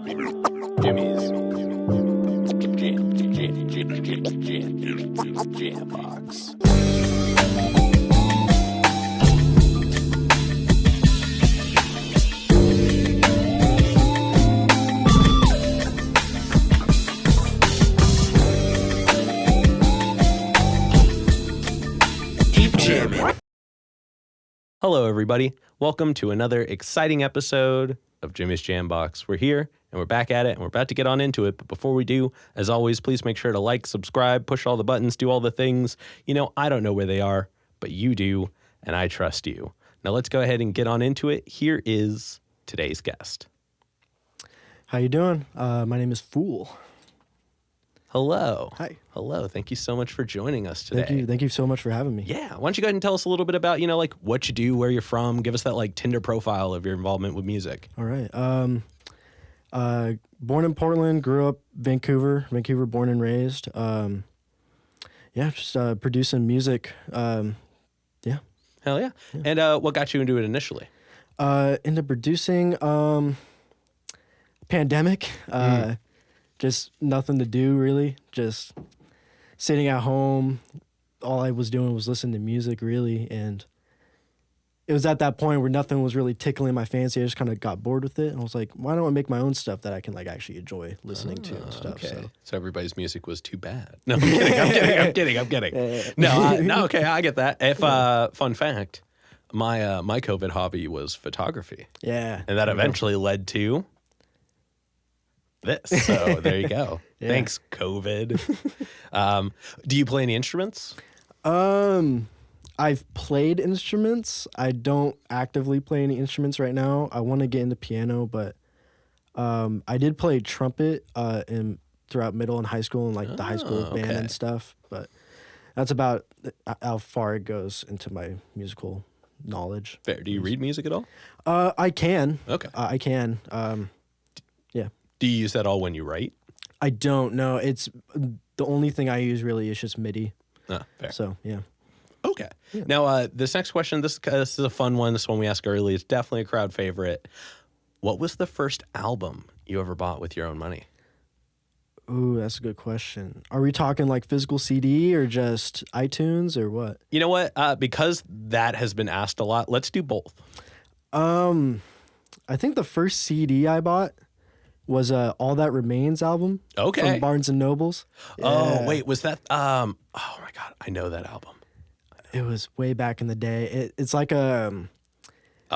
Jimmy's Jam Box. Keep jamming. Hello, everybody. Welcome to another exciting episode of Jimmy's Jam Box. We're here and we're back at it and we're about to get on into it. But before we do, as always, please make sure to like, subscribe, push all the buttons, do all the things. You know, I don't know where they are, but you do, and I trust you. Now let's go ahead and get on into it. Here is today's guest. How you doing? My name is Fool. Hello. Hi. Hello. Thank you so much for joining us today. Thank you so much for having me. Yeah. Why don't you go ahead and tell us a little bit about, like what you do, where you're from. Give us that like Tinder profile of your involvement with music. All right. Born in Portland, grew up Vancouver, born and raised. Just producing music. Hell yeah. And what got you into it initially? Into producing, pandemic. Just nothing to do really. Just sitting at home. All I was doing was listening to music really, and it was at that point where nothing was really tickling my fancy. I just kind of got bored with it, and I was like, why don't I make my own stuff that I can like actually enjoy listening to and stuff. Okay. So everybody's music was too bad. No, I'm kidding. I'm kidding. No, okay, I get that. If fun fact, my COVID hobby was photography. Yeah. And that eventually led to this. So there you go. Yeah. Thanks, COVID. Do you play any instruments? I've played instruments. I don't actively play any instruments right now. I want to get into piano, but I did play trumpet throughout middle and high school and like the high school band and stuff. But that's about how far it goes into my musical knowledge. Fair. Do you read music at all? I can. Okay. I can. Yeah. Do you use that all when you write? I don't know. It's the only thing I use really is just MIDI. Fair. So yeah. Okay. Yeah. Now, this next question, this is a fun one. This one we ask early. It's definitely a crowd favorite. What was the first album you ever bought with your own money? Ooh, that's a good question. Are we talking like physical CD or just iTunes or what? You know what? Because that has been asked a lot, let's do both. I think the first CD I bought was All That Remains album. Okay. From Barnes & Nobles. Yeah. Oh, wait, was that... oh, my God. I know that album. It was way back in the day. It's like a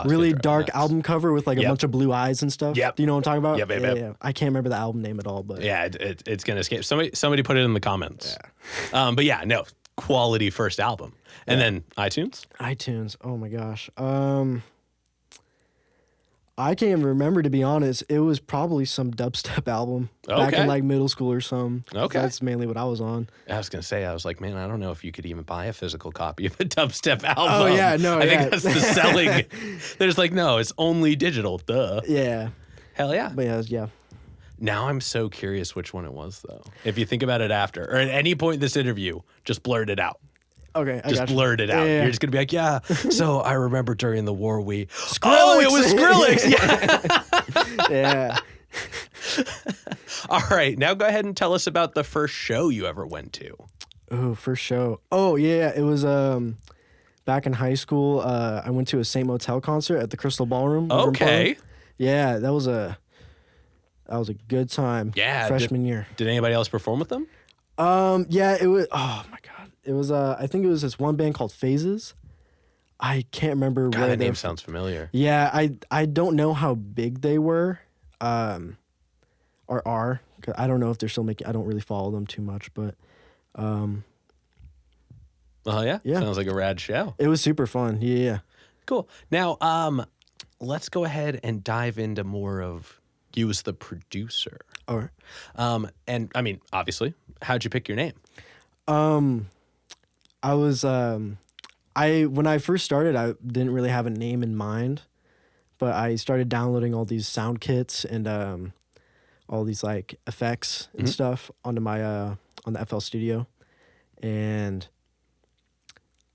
really dark album cover with like a bunch of blue eyes and stuff. Yep. Do you know what I'm talking about? Yeah. I can't remember the album name at all, but... Yeah, it's going to escape. Somebody put it in the comments. Yeah. But yeah, no, quality first album. And then iTunes? iTunes. Oh, my gosh. I can't even remember, to be honest. It was probably some dubstep album back in like middle school or something. Okay. That's mainly what I was on. I was going to say, I was like, man, I don't know if you could even buy a physical copy of a dubstep album. Oh, yeah, no, I think that's the selling. There's like, no, it's only digital. Duh. Yeah. Hell yeah. But yeah. Now I'm so curious which one it was, though. If you think about it after, or at any point in this interview, just blurt it out. Okay, just blurt it out. Yeah. You're just gonna be like, yeah. So I remember during the war we. Skrillex. Oh, it was Skrillex. Yeah. All right, now go ahead and tell us about the first show you ever went to. Oh, first show. Oh yeah, it was back in high school. I went to a Saint Motel concert at the Crystal Ballroom. Okay. Yeah, that was a good time. Yeah. Freshman year. Did anybody else perform with them? Yeah, it was. Oh my God. It was, I think it was this one band called Phases. I can't remember God, that name sounds familiar. Yeah, I don't know how big they were, or are. 'Cause I don't know if they're still making, I don't really follow them too much, but, Oh, yeah? Sounds like a rad show. It was super fun, yeah. Cool. Now, let's go ahead and dive into more of you as the producer. All right. And, I mean, obviously, how'd you pick your name? I was when I first started, I didn't really have a name in mind, but I started downloading all these sound kits and all these like effects and stuff onto my on the FL Studio, and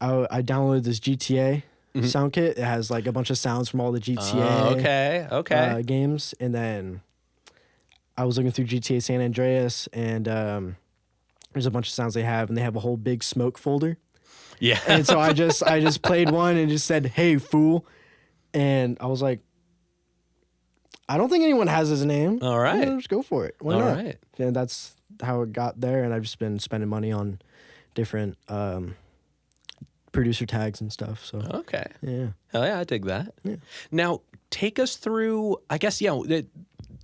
I downloaded this GTA sound kit. It has like a bunch of sounds from all the GTA okay games, and then I was looking through GTA San Andreas, and there's a bunch of sounds they have, and they have a whole big smoke folder. Yeah. And so I just played one and just said, "Hey, fool," and I was like, I don't think anyone has his name. All right. Just go for it. Why All not? right. And that's how it got there. And I've just been spending money on different producer tags and stuff. So Okay. yeah. Hell yeah, I dig that. Yeah. Now, take us through, I guess,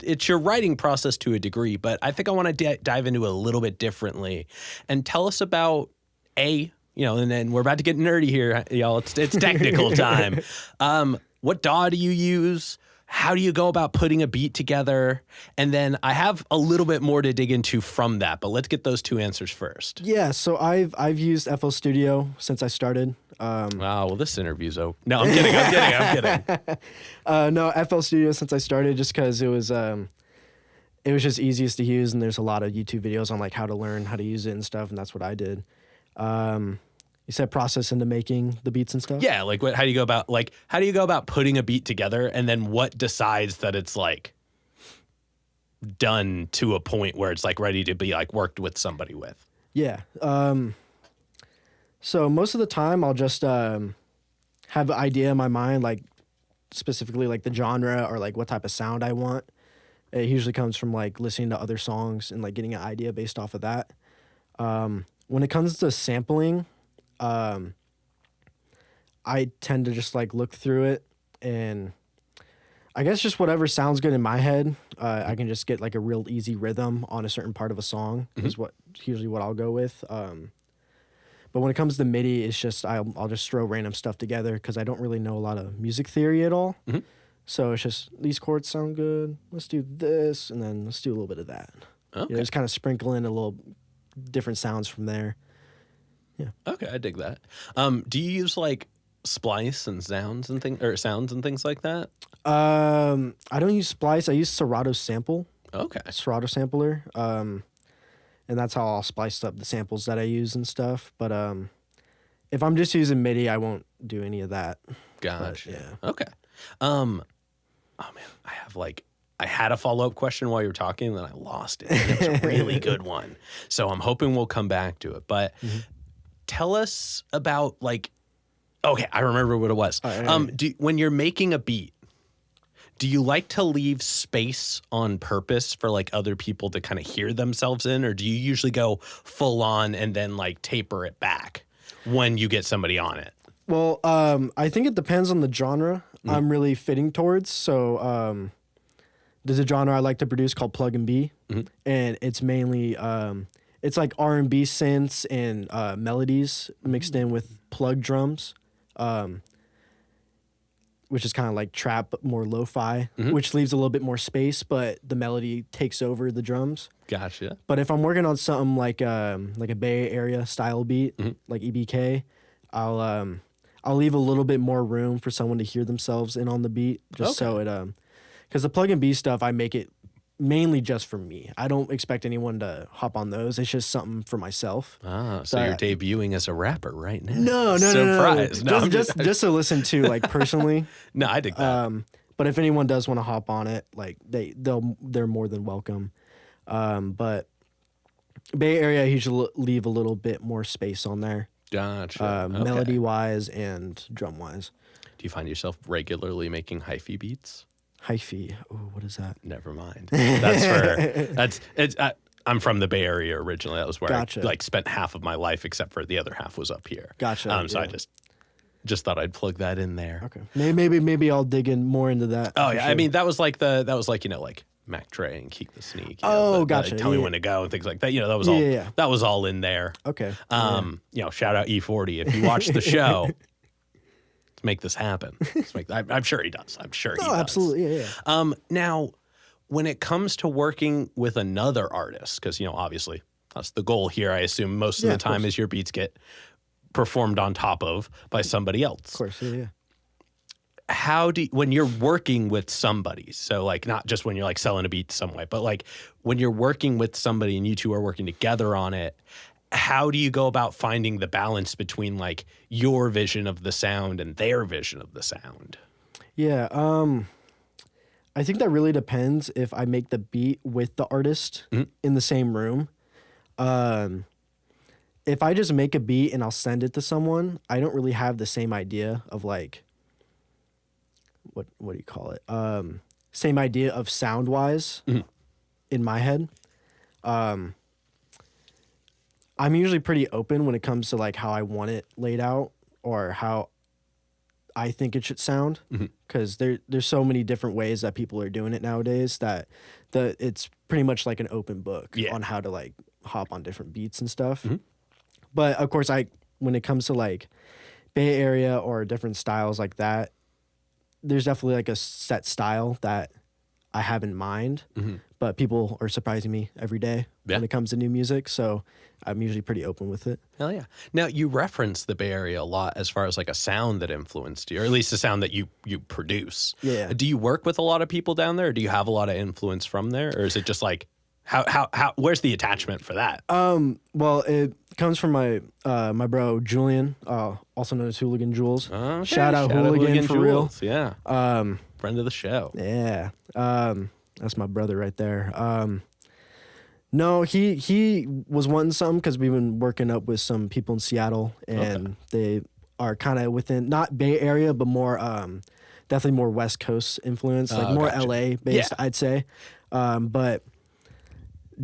it's your writing process to a degree, but I think I want to dive into it a little bit differently and tell us about and then we're about to get nerdy here, y'all. It's technical time. What DAW do you use? How do you go about putting a beat together? And then I have a little bit more to dig into from that, but let's get those two answers first. Yeah, so I've used FL Studio since I started. Wow, well, this interview's over. No, I'm kidding. No, FL Studio since I started, just because it was just easiest to use, and there's a lot of YouTube videos on like how to learn how to use it and stuff, and that's what I did. You said process into making the beats and stuff? Yeah, like how do you go about putting a beat together, and then what decides that it's like done to a point where it's like ready to be like worked with somebody with? Yeah. So most of the time I'll just have an idea in my mind, like specifically like the genre or like what type of sound I want. It usually comes from like listening to other songs and like getting an idea based off of that. When it comes to sampling, I tend to just like look through it, and I guess just whatever sounds good in my head, I can just get like a real easy rhythm on a certain part of a song is usually what I'll go with. But when it comes to MIDI, it's just I'll just throw random stuff together because I don't really know a lot of music theory at all. Mm-hmm. So it's just these chords sound good. Let's do this, and then let's do a little bit of that. Okay. Just kind of sprinkle in a little different sounds from there. Yeah. Okay, I dig that. Do you use like splice and sounds and things like that? I don't use splice. I use Serato sample. Okay. Serato sampler. And that's how I'll splice up the samples that I use and stuff. But if I'm just using MIDI, I won't do any of that. Gotcha. But, yeah. Okay. Oh man, I had a follow-up question while you were talking, and then I lost it. And it was a really good one. So I'm hoping we'll come back to it. But tell us about okay, I remember what it was. When you're making a beat, do you like to leave space on purpose for like other people to kind of hear themselves in, or do you usually go full on and then like taper it back when you get somebody on it? Well, I think it depends on the genre I'm really fitting towards. So there's a genre I like to produce called plug and B, and it's mainly it's like R&B synths and melodies mixed in with plug drums. Which is kind of like trap, but more lo-fi, which leaves a little bit more space, but the melody takes over the drums. Gotcha. But if I'm working on something like a Bay Area style beat, like EBK, I'll leave a little bit more room for someone to hear themselves in on the beat, just so it because the plug and B stuff I make it mainly just for me. I don't expect anyone to hop on those. It's just something for myself. Ah, so you're debuting as a rapper right now. No. Surprise. No, just to listen to like personally. No, I dig that. But if anyone does want to hop on it, like they're more than welcome. But Bay Area, I usually leave a little bit more space on there. Gotcha. Melody wise and drum wise. Do you find yourself regularly making hyphy beats? Hyphy. Oh, what is that? Never mind. I'm from the Bay Area originally. That was where I spent half of my life, except for the other half was up here. Gotcha. So I just thought I'd plug that in there. Okay. Maybe I'll dig in more into that. Oh yeah. Sure. I mean, that was like Mac Trey and Keep the Sneak. Gotcha. Tell me when to go and things like that. That was all. Yeah. That was all in there. Okay. Shout out E40 if you watch the show. Make this happen. I'm sure he does. I'm sure he does. Absolutely. Yeah. Now, when it comes to working with another artist, because obviously that's the goal here. I assume most of the time is your beats get performed on top of by somebody else. Of course. Yeah. When you're working with somebody, so like not just when you're like selling a beat some way, but like when you're working with somebody and you two are working together on it, how do you go about finding the balance between like your vision of the sound and their vision of the sound? Yeah. I think that really depends if I make the beat with the artist in the same room. If I just make a beat and I'll send it to someone, I don't really have the same idea of like what do you call it? Same idea of sound wise in my head. I'm usually pretty open when it comes to like how I want it laid out or how I think it should sound, because there's so many different ways that people are doing it nowadays that it's pretty much like an open book on how to like hop on different beats and stuff. But of course, when it comes to like Bay Area or different styles like that, there's definitely like a set style that I have in mind. But people are surprising me every day when it comes to new music, so I'm usually pretty open with it. Hell yeah. Now, you reference the Bay Area a lot as far as like a sound that influenced you, or at least a sound that you produce. Yeah. Do you work with a lot of people down there, or do you have a lot of influence from there? Or is it just like, how where's the attachment for that? Well, it comes from my bro, Julian, also known as Hooligan Jules. Okay. Shout out Hooligan for Jules. real. Yeah. Friend of the show. Yeah. That's my brother right there. No, he was wanting something because we've been working up with some people in Seattle, and they are kind of within, not Bay Area, but more, definitely more West Coast influence, like more gotcha. LA based, I'd say. But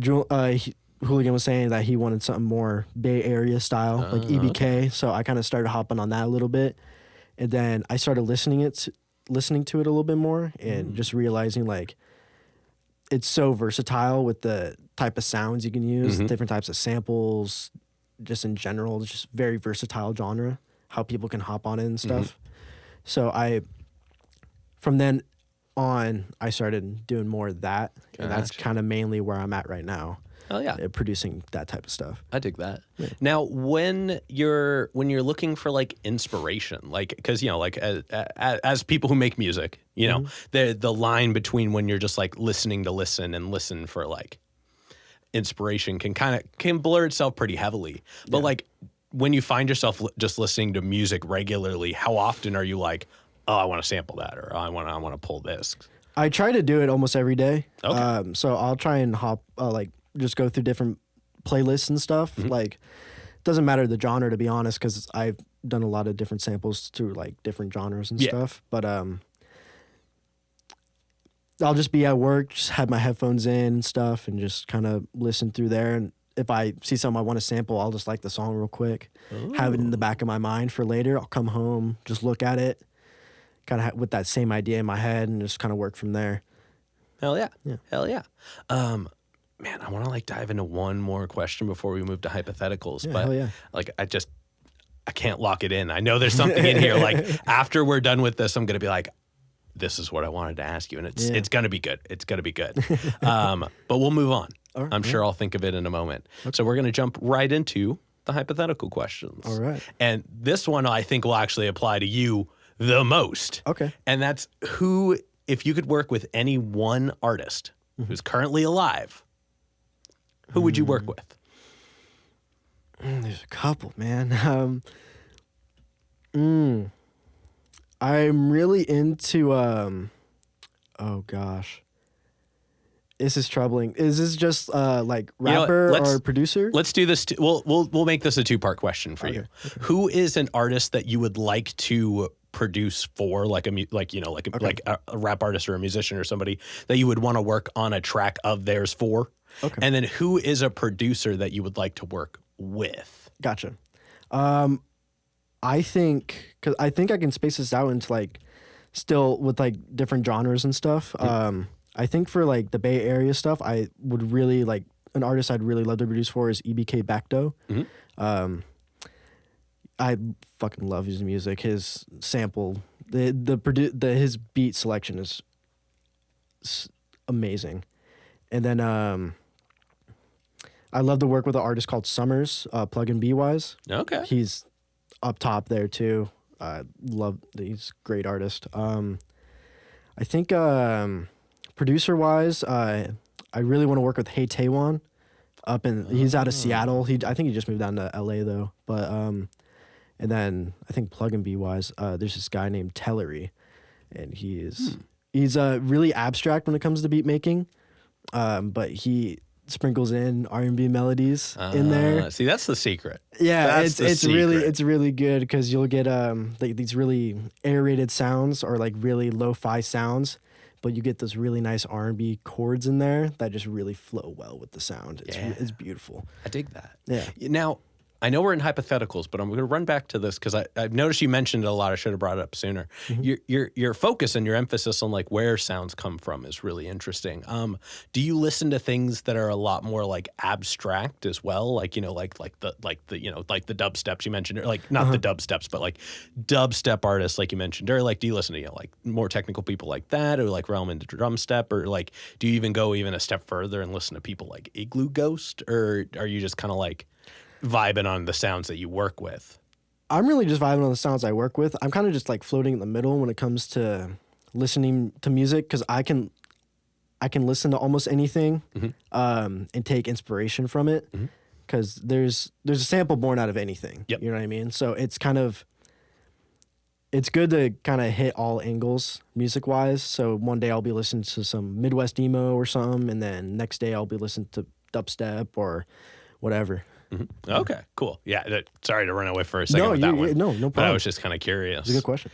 Hooligan was saying that he wanted something more Bay Area style, like EBK. So I kind of started hopping on that a little bit, and then I started listening to it a little bit more, and just realizing like it's so versatile with the type of sounds you can use, different types of samples, just in general. It's just very versatile genre, how people can hop on it and stuff. So from then on, I started doing more of that, and that's kind of mainly where I'm at right now. Hell yeah. Producing that type of stuff. I dig that. Yeah. Now, when you're looking for like inspiration, like, because, you know, like as people who make music, you know, the line between when you're just like listening to listen and listen for like inspiration can blur itself pretty heavily. But like when you find yourself just listening to music regularly, how often are you like, oh, I want to sample that, or I want to pull this? I try to do it almost every day. Okay. So I'll try and just go through different playlists and stuff. Like, doesn't matter the genre, to be honest, because I've done a lot of different samples through like different genres and stuff. But I'll just be at work, just have my headphones in and stuff, and just kind of listen through there. And if I see something I want to sample, I'll just like the song real quick, have it in the back of my mind for later. I'll come home, just look at it, kind of with that same idea in my head, and just kind of work from there. Hell yeah. Hell yeah. Man, I want to like dive into one more question before we move to hypotheticals, but like I can't lock it in. I know there's something in here. Like after we're done with this, I'm gonna be like, this is what I wanted to ask you, and it's gonna be good. It's gonna be good. But we'll move on. Right, I'm sure I'll think of it in a moment. Okay. So we're gonna jump right into the hypothetical questions. All right. And this one I think will actually apply to you the most. Okay. And that's who, if you could work with any one artist who's currently alive, who would you work with? There's a couple, man. I'm really into oh gosh. This is troubling. Is this just like rapper or producer? Let's do this. We'll make this a two-part question for you. Okay. Who is an artist that you would like to produce for, like a rap artist or a musician or somebody that you would want to work on a track of theirs for? Okay. And then who is a producer that you would like to work with? Gotcha. I think I can space this out into like still with like different genres and stuff. I think for like the Bay Area stuff, I would really like an artist I'd really love to produce for is EBK Bacto. I fucking love his music. His sample, his beat selection is amazing. And then I love to work with an artist called Summers, Plug and Be Wise. Okay. He's up top there too. He's a great artist. I think producer wise, I really want to work with Hey Taewon he's out of Seattle. I think he just moved down to LA though. But and then I think Plug and Be Wise, there's this guy named Tellery, and he is He's really abstract when it comes to beat making, but he sprinkles in R&B melodies in there. See, that's the secret. Yeah, That's the it's really good because you'll get like these really aerated sounds or like really lo-fi sounds, but you get those really nice R&B chords in there that just really flow well with the sound. It's beautiful. I dig that. Yeah. Now, I know we're in hypotheticals, but I'm going to run back to this because I've noticed you mentioned it a lot. I should have brought it up sooner. Your focus and your emphasis on like where sounds come from is really interesting. Do you listen to things that are a lot more like abstract as well? Like, you know, like the dubsteps you mentioned, or like not the dubsteps, but like dubstep artists like you mentioned, or like do you listen to, you know, like more technical people like that, or like realm into drum step, or like do you even go even a step further and listen to people like Igloo Ghost, or are you just kind of like vibing on the sounds that you work with? I'm really just vibing on the sounds I work with. I'm kind of just like floating in the middle when it comes to listening to music because I can listen to almost anything and take inspiration from it because there's a sample born out of anything. Yep. You know what I mean? So it's good to kind of hit all angles music wise. So one day I'll be listening to some Midwest emo or something, and then next day I'll be listening to dubstep or whatever. Okay, cool. Yeah, sorry to run away for a second with that one. No problem. But I was just kind of curious. It's a good question.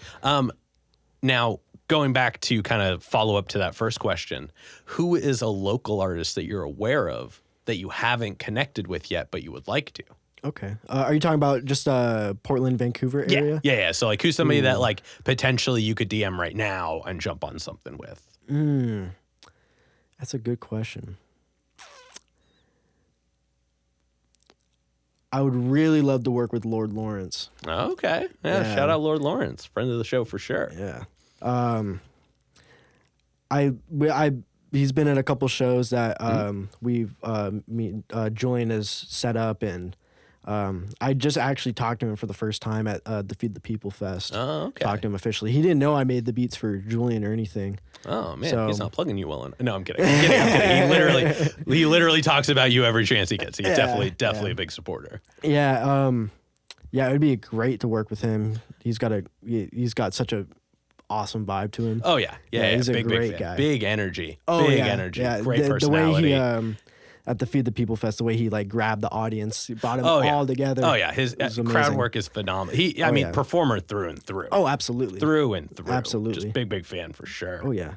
Now, going back to kind of follow up to that first question, who is a local artist that you're aware of that you haven't connected with yet, but you would like to? Okay. Are you talking about just Portland, Vancouver area? Yeah. So like, who's somebody that like potentially you could DM right now and jump on something with? That's a good question. I would really love to work with Lord Lawrence. Okay. Yeah. Shout out Lord Lawrence, friend of the show for sure. Yeah. He's been in a couple shows that Julian has set up, and I just actually talked to him for the first time at the Feed the People Fest. Oh, okay. Talked to him officially. He didn't know I made the beats for Julian or anything. Oh man, So- he's not plugging you well enough. No, I'm kidding. He literally talks about you every chance he gets. He's definitely a big supporter. Yeah. Yeah, it would be great to work with him. He's got such a awesome vibe to him. Oh yeah. He's a big great fan. guy. Big energy. Oh, big yeah. energy. Yeah. Great The personality. way he at the Feed the People Fest, the way he like grabbed the audience, he brought them yeah. all together. Oh yeah, his was crowd amazing. work is phenomenal. I mean, performer through and through. Oh, absolutely. Through and through. Absolutely. Just big fan for sure. Oh yeah.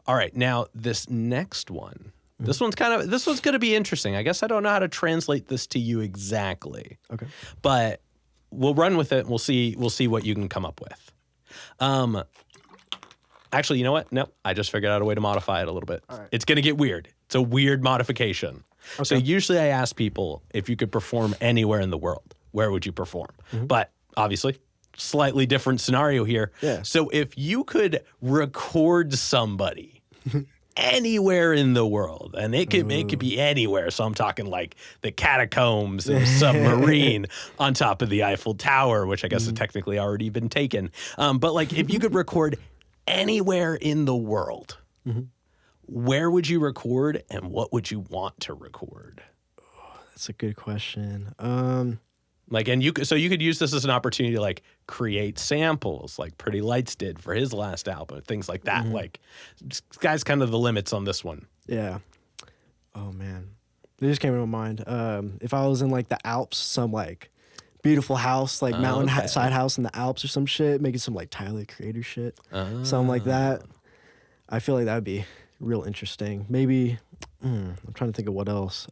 All right, now this next one. This one's going to be interesting. I guess I don't know how to translate this to you exactly. Okay. But we'll run with it. We'll see what you can come up with. Actually, you know what? Nope. I just figured out a way to modify it a little bit. All right. It's going to get weird. It's a weird modification. Okay. So usually I ask people if you could perform anywhere in the world, where would you perform? But obviously, slightly different scenario here. Yeah. So if you could record somebody anywhere in the world, and it could be anywhere. So I'm talking like the catacombs of a submarine on top of the Eiffel Tower, which I guess has technically already been taken. But like if you could record anywhere in the world, where would you record and what would you want to record? That's a good question. Like, and you could use this as an opportunity to like create samples like Pretty Lights did for his last album, things like that. Like, sky's kind of the limits on this one. Yeah. Oh man, they just came to my mind. If I was in like the Alps, some like beautiful house, like side house in the Alps or some shit, making some like Tyler Creator shit, something like that. I feel like that'd be real interesting. Maybe I'm trying to think of what else.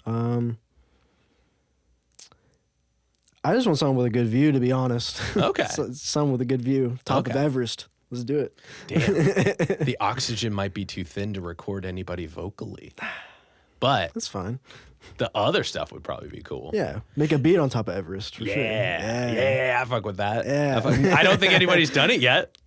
I just want something with a good view, to be honest. Okay. Something with a good view. Top of Everest. Let's do it. Damn. The oxygen might be too thin to record anybody vocally. But That's fine. the other stuff would probably be cool. Yeah. Make a beat on top of Everest. For sure. Yeah, I fuck with that. Yeah. I don't think anybody's done it yet.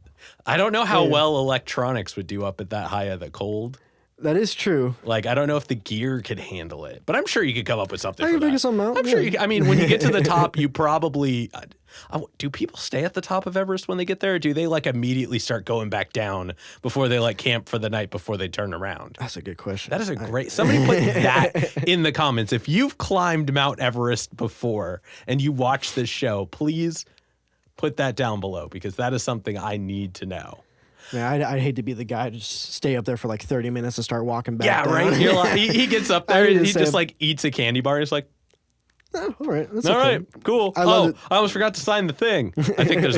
I don't know how well electronics would do up at that high of the cold. That is true. Like, I don't know if the gear could handle it, but I'm sure you could come up with something. I for can figure that. something out. I'm sure. I mean, when you get to the top, you probably. Do people stay at the top of Everest when they get there? Or do they like immediately start going back down before they like camp for the night before they turn around? That's a good question. That is a great. Somebody put that in the comments. If you've climbed Mount Everest before and you watch this show, please put that down below because that is something I need to know. Man, I'd hate to be the guy to just stay up there for like 30 minutes and start walking back Yeah, down. right. You're like, he gets up there I and need he to just say- like eats a candy bar. He's like, Oh, all right. That's all okay. right, cool. I love it. I almost forgot to sign the thing. I think there's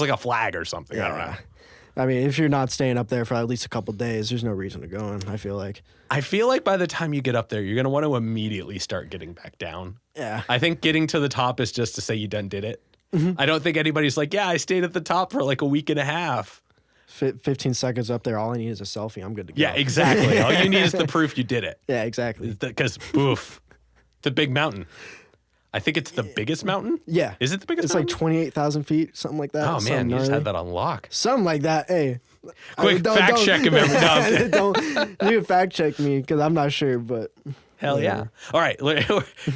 like a flag or something. I don't know. I mean, if you're not staying up there for at least a couple days, there's no reason to go in, I feel like. I feel like by the time you get up there, you're going to want to immediately start getting back down. Yeah. I think getting to the top is just to say you done did it. I don't think anybody's like, yeah, I stayed at the top for like a week and a half. 15 seconds up there, all I need is a selfie. I'm good to go. Yeah, exactly. All you need is the proof you did it. Yeah, exactly. Because, oof, it's a big mountain. I think it's the biggest mountain. Yeah. Is it the biggest It's mountain? like 28,000 feet, something like that. Oh, man, Something you just gnarly. had that on lock. Something like that. Hey. Quick, fact check him every now. Don't you can fact check me because I'm not sure, but Hell yeah. All right.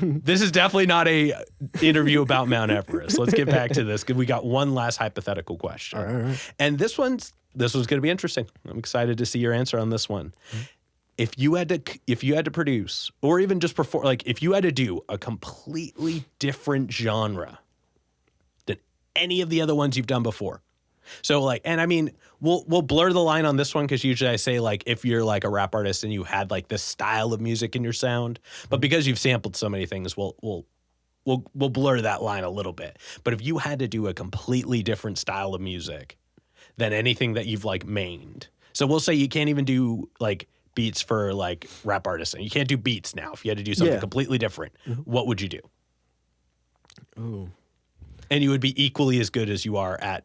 This is definitely not a interview about Mount Everest. Let's get back to this because we got one last hypothetical question. All right. And this one's going to be interesting. I'm excited to see your answer on this one. If you had to produce or even just perform, like if you had to do a completely different genre than any of the other ones you've done before. So like, and I mean, we'll blur the line on this one because usually I say like if you're like a rap artist and you had like this style of music in your sound, but because you've sampled so many things, we'll blur that line a little bit. But if you had to do a completely different style of music than anything that you've like mained, so we'll say you can't even do like beats for like rap artists, and you can't do beats now. If you had to do something completely different, what would you do? Ooh. And you would be equally as good as you are at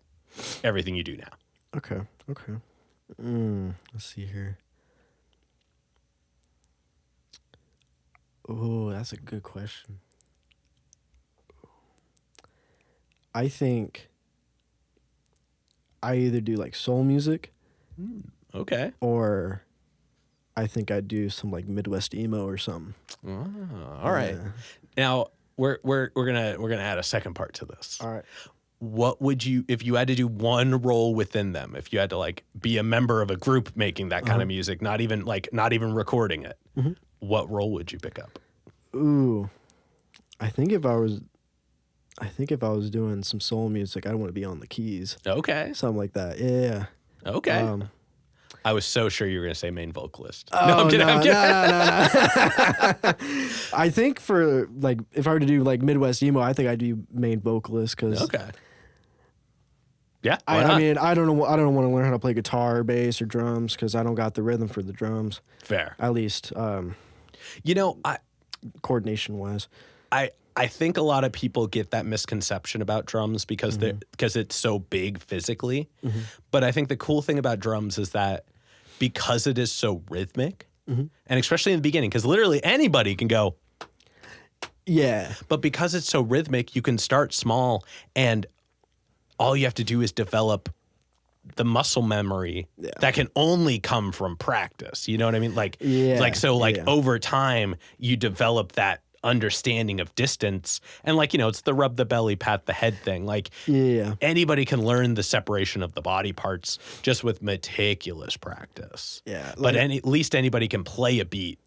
everything you do now. Okay. Let's see here. Oh, that's a good question. I think I either do like soul music Okay. or I think I'd do some like Midwest emo or something. All right. Yeah. Now we're gonna add a second part to this. All right. What would you, if you had to do one role within them, if you had to like be a member of a group making that kind of music, not even recording it, what role would you pick up? Ooh. I think if I was doing some soul music, I'd want to be on the keys. Okay. Something like that. Yeah. Okay. I was so sure you were gonna say main vocalist. Oh, no, I'm kidding. no. I think for like if I were to do like Midwest emo, I think I'd do main vocalist because Okay. Yeah. Why I not? mean I don't want to learn how to play guitar, bass, or drums because I don't got the rhythm for the drums. Fair. At least You know, coordination wise. I think a lot of people get that misconception about drums because it's so big physically. But I think the cool thing about drums is that because it is so rhythmic, and especially in the beginning, because literally anybody can go, Yeah. but because it's so rhythmic, you can start small and all you have to do is develop the muscle memory that can only come from practice. You know what I mean? Like, over time you develop that understanding of distance and like, it's the rub the belly, pat the head thing. Like anybody can learn the separation of the body parts just with meticulous practice. Yeah. But at least anybody can play a beat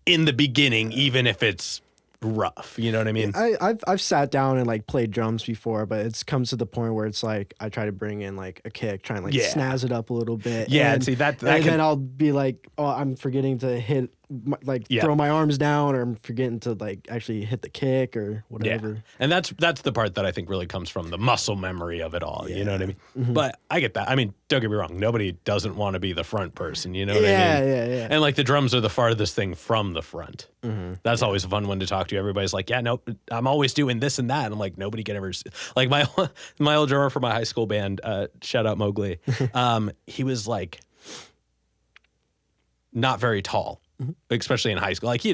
in the beginning, even if it's rough. You know what I mean? I've sat down and like played drums before, but it's comes to the point where it's like I try to bring in like a kick, try and like snazz it up a little bit. Yeah, and see that then I'll be like, oh, I'm forgetting to hit throw my arms down, or I'm forgetting to like actually hit the kick or whatever. Yeah. And that's the part that I think really comes from the muscle memory of it all. You know what I mean? But I get that. I mean, don't get me wrong. Nobody doesn't want to be the front person. You know what I mean? Yeah. And like the drums are the farthest thing from the front. That's always a fun one to talk to. Everybody's like, yeah, no, I'm always doing this and that. And I'm like, nobody can ever like my old drummer for my high school band, shout out Mowgli. He was like not very tall. Especially in high school. Like, he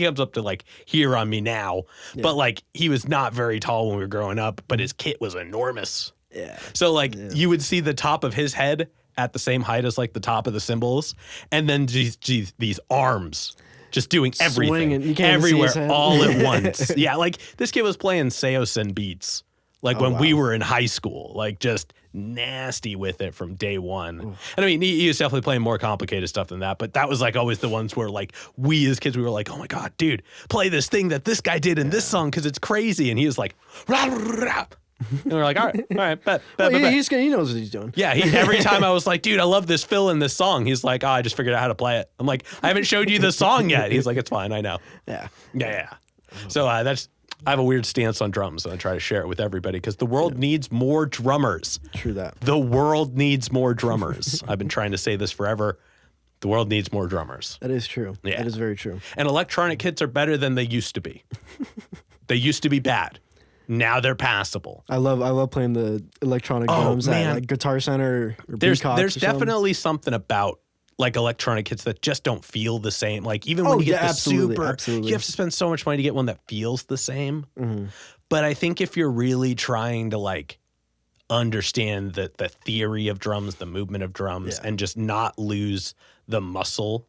comes up to like here on me now, but like he was not very tall when we were growing up, but his kit was enormous. Yeah. So like you would see the top of his head at the same height as like the top of the cymbals, and then these arms just doing everything Swinging. You can't everywhere see his head. all at once. Yeah, like this kid was playing Seosin beats like when we were in high school, like just nasty with it from day one. And I mean, he was definitely playing more complicated stuff than that, but that was like always the ones where like we as kids, we were like, oh my God, dude, play this thing that this guy did in this song because it's crazy. And he was like, rah, rah, rah. And we're like, all right, bet. He knows what he's doing. Yeah, every time I was like, dude, I love this fill in this song. He's like, oh, I just figured out how to play it. I'm like, I haven't showed you the song yet. He's like, it's fine, I know. Yeah. So I have a weird stance on drums, and I try to share it with everybody because the world needs more drummers. True that. The world needs more drummers. I've been trying to say this forever. The world needs more drummers. That is true. Yeah. That is very true. And electronic kits are better than they used to be. They used to be bad. Now they're passable. I love playing the electronic drums at like Guitar Center or There's Beatcox or definitely something about like electronic kits that just don't feel the same. Like even when you get the absolutely. you have to spend so much money to get one that feels the same. Mm-hmm. But I think if you're really trying to like understand the theory of drums, the movement of drums, and just not lose the muscle,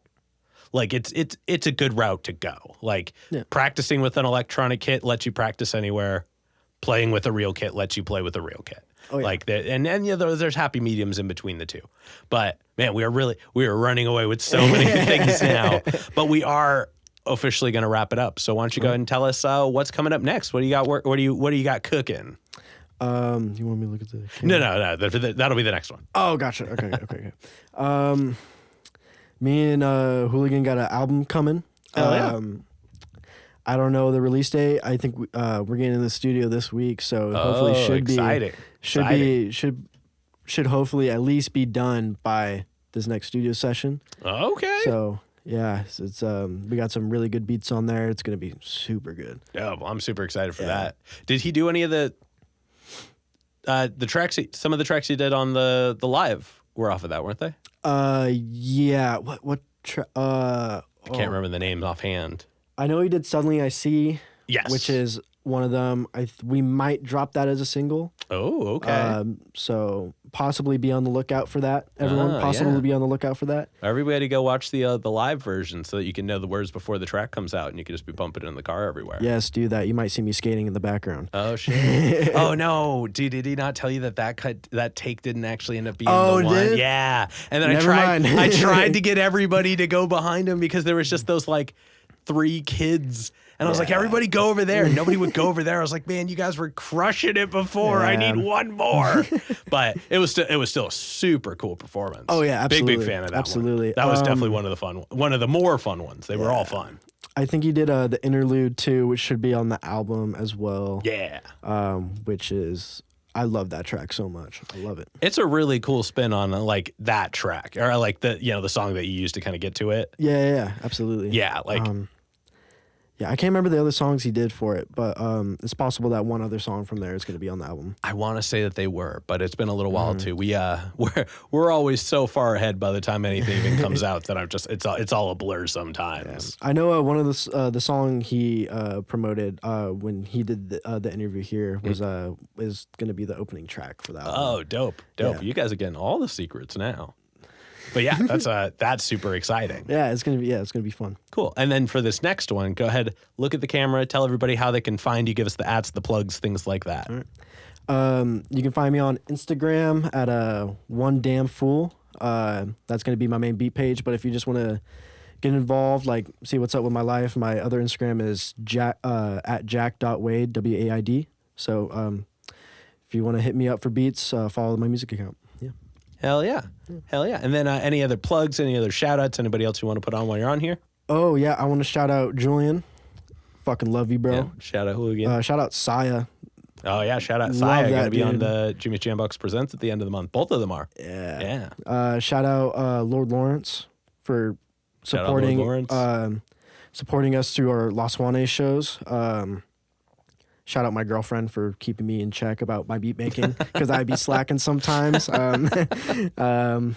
like it's a good route to go. Like practicing with an electronic kit lets you practice anywhere. Playing with a real kit lets you play with a real kit. Oh, yeah. Like and there's happy mediums in between the two. But man, we are running away with so many things now. But we are officially going to wrap it up. So why don't you go ahead and tell us what's coming up next? What do you got? What do you got cooking? You want me to look at the camera? No. That'll be the next one. Oh, gotcha. Okay. Me and Hooligan got an album coming. I don't know the release date. I think we're getting in the studio this week, so hopefully should hopefully at least be done by this next studio session. Okay. So yeah, it's we got some really good beats on there. It's gonna be super good. Oh, well, I'm super excited for that. Did he do any of the tracks? Some of the tracks he did on the live were off of that, weren't they? Yeah. I can't remember the names offhand. I know he did Suddenly I See. Yes. Which is one of them. We might drop that as a single. Oh, okay. So possibly be on the lookout for that. Everyone, possibly be on the lookout for that. Everybody go watch the live version so that you can know the words before the track comes out and you can just be bumping it in the car everywhere. Yes, do that. You might see me skating in the background. Oh, shit. Oh, no. Did he not tell you that take didn't actually end up being the one? Did? Yeah. And then Never I tried to get everybody to go behind him because there was just those like 3 kids. And I was like, everybody go over there. And nobody would go over there. I was like, man, you guys were crushing it before. I need one more. But it was still a super cool performance. Oh, yeah, absolutely. Big fan of that absolutely. one. That was definitely one of the more fun ones. They were all fun. I think he did the interlude too, which should be on the album as well. Yeah. Which is... I love that track so much. I love it. It's a really cool spin on like that track, or like the song that you used to kind of get to it. Yeah, absolutely. Yeah, like I can't remember the other songs he did for it, but it's possible that one other song from there is going to be on the album. I want to say that they were, but it's been a little while too. We're always so far ahead by the time anything even comes out that it's all a blur sometimes. Yeah. I know one of the song he promoted when he did the interview here was going to be the opening track for that. Oh, dope. Yeah. You guys are getting all the secrets now. But yeah, that's super exciting. Yeah, it's gonna be fun. Cool. And then for this next one, go ahead, look at the camera, tell everybody how they can find you, give us the ads, the plugs, things like that. All right. You can find me on Instagram at one damn fool. That's gonna be my main beat page. But if you just want to get involved, like see what's up with my life, my other Instagram is at jack.wade, WAID. So if you want to hit me up for beats, follow my music account. Hell yeah. And then any other plugs, any other shout outs, anybody else you want to put on while you're on here? Oh, yeah. I want to shout out Julian. Fucking love you, bro. Yeah, shout out who again? Shout out Saya. Oh, yeah. Shout out Saya. Going to be on the Jimmy's Jambox Presents at the end of the month. Both of them are. Yeah. Shout out Lord Lawrence for supporting us through our Los Juanes shows. Shout out my girlfriend for keeping me in check about my beat making because I'd be slacking sometimes. Yeah, I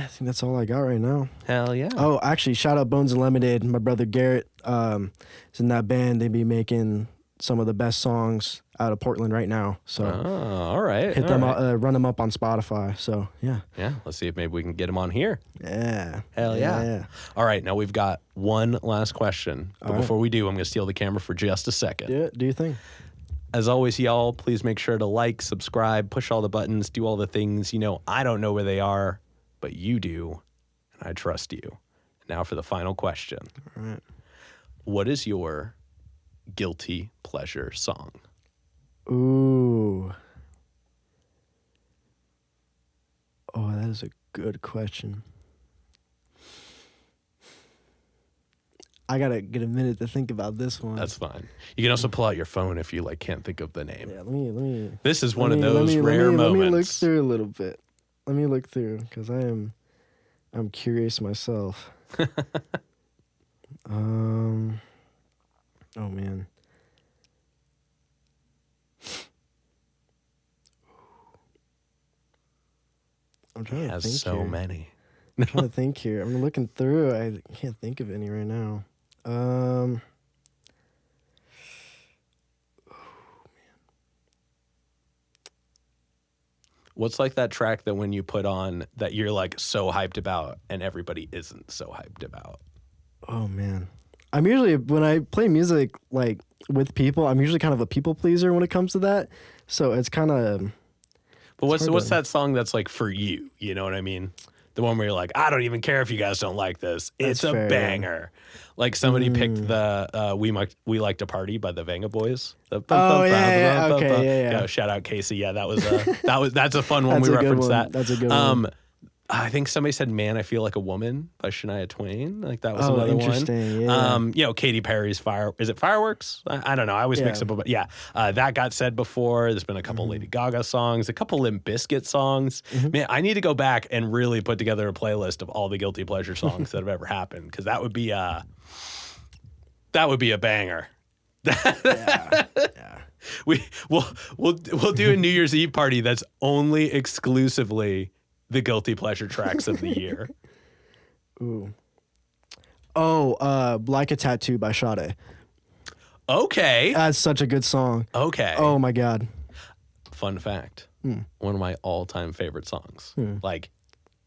think that's all I got right now. Hell yeah. Oh, actually, shout out Bones and Lemonade. My brother Garrett is in that band. They be making some of the best songs out of Portland right now. So, all right. Hit them, run them up on Spotify. So, yeah. Yeah. Let's see if maybe we can get them on here. Yeah. Hell yeah. All right. Now we've got one last question. But before we do, I'm going to steal the camera for just a second. Do your thing. As always, y'all, please make sure to like, subscribe, push all the buttons, do all the things. I don't know where they are, but you do. And I trust you. Now for the final question. All right. What is your guilty pleasure song? Ooh. Oh, that is a good question. I gotta get a minute to think about this one. That's fine. You can also pull out your phone if you like can't think of the name. Yeah, let me. This is one of those rare moments. Let me look through a little bit. Let me look through because I'm curious myself. Oh man. I'm trying to think so here. many. I'm trying to think here. I'm looking through. I can't think of any right now. What's like that track that when you put on that you're like so hyped about and everybody isn't so hyped about? Oh man. I'm usually, when I play music like with people, I'm usually kind of a people pleaser when it comes to that. So it's kind of. But what's that song that's like for you? You know what I mean? The one where you're like, I don't even care if you guys don't like this. It's a banger. Like somebody picked the We Like to Party by the Vanga Boys. Yeah. Shout out Casey. Yeah, that's a fun one. We referenced that. That's a good one. I think somebody said "Man, I Feel Like a Woman" by Shania Twain. Like that was another interesting. one. Yeah. Katy Perry's Is it Fireworks? I don't know. I always mix it up, but yeah, that got said before. There's been a couple Lady Gaga songs, a couple Limp Bizkit songs. Man, I need to go back and really put together a playlist of all the guilty pleasure songs that have ever happened, because that would be a banger. Yeah. We'll do a New Year's Eve party that's only exclusively the guilty pleasure tracks of the year. Ooh. Oh, Like a Tattoo by Sade. Okay. That's such a good song. Okay. Oh my God. Fun fact. One of my all-time favorite songs. Like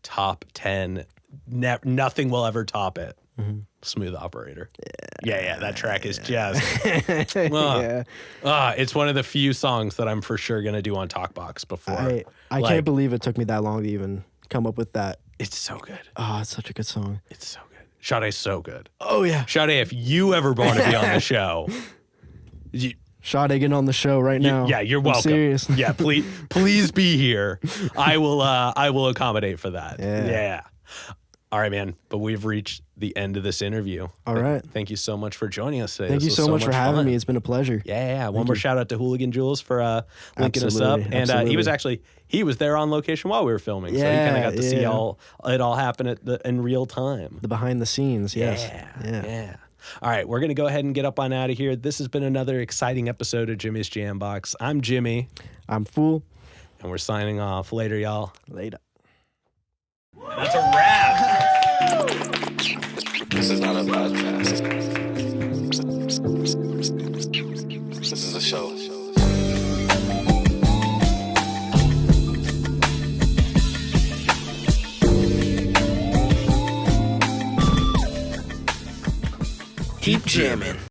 top 10. Nothing will ever top it. Smooth Operator. Yeah. That track is just. It's one of the few songs that I'm for sure gonna do on Talkbox before. I can't believe it took me that long to even come up with that. It's so good. Oh, it's such a good song. It's so good. Sade's so good. Oh yeah. Sade, if you ever want to be on the show, Sade, getting on the show right now. Yeah, you're welcome. Serious. Yeah, please be here. I will accommodate for that. Yeah. All right, man. But we've reached the end of this interview. All right. Thank you so much for joining us today. Thank you so much for having me. It's been a pleasure. Yeah. One more shout out to Hooligan Jules for linking us up. And he was there on location while we were filming. So he kind of got to see it all happen in real time. The behind the scenes. Yes. Yeah. All right. We're going to go ahead and get up on out of here. This has been another exciting episode of Jimmy's Jambox. I'm Jimmy. I'm Fool. And we're signing off. Later, y'all. Later. That's a wrap. This is not a podcast. This is a show. Keep jamming.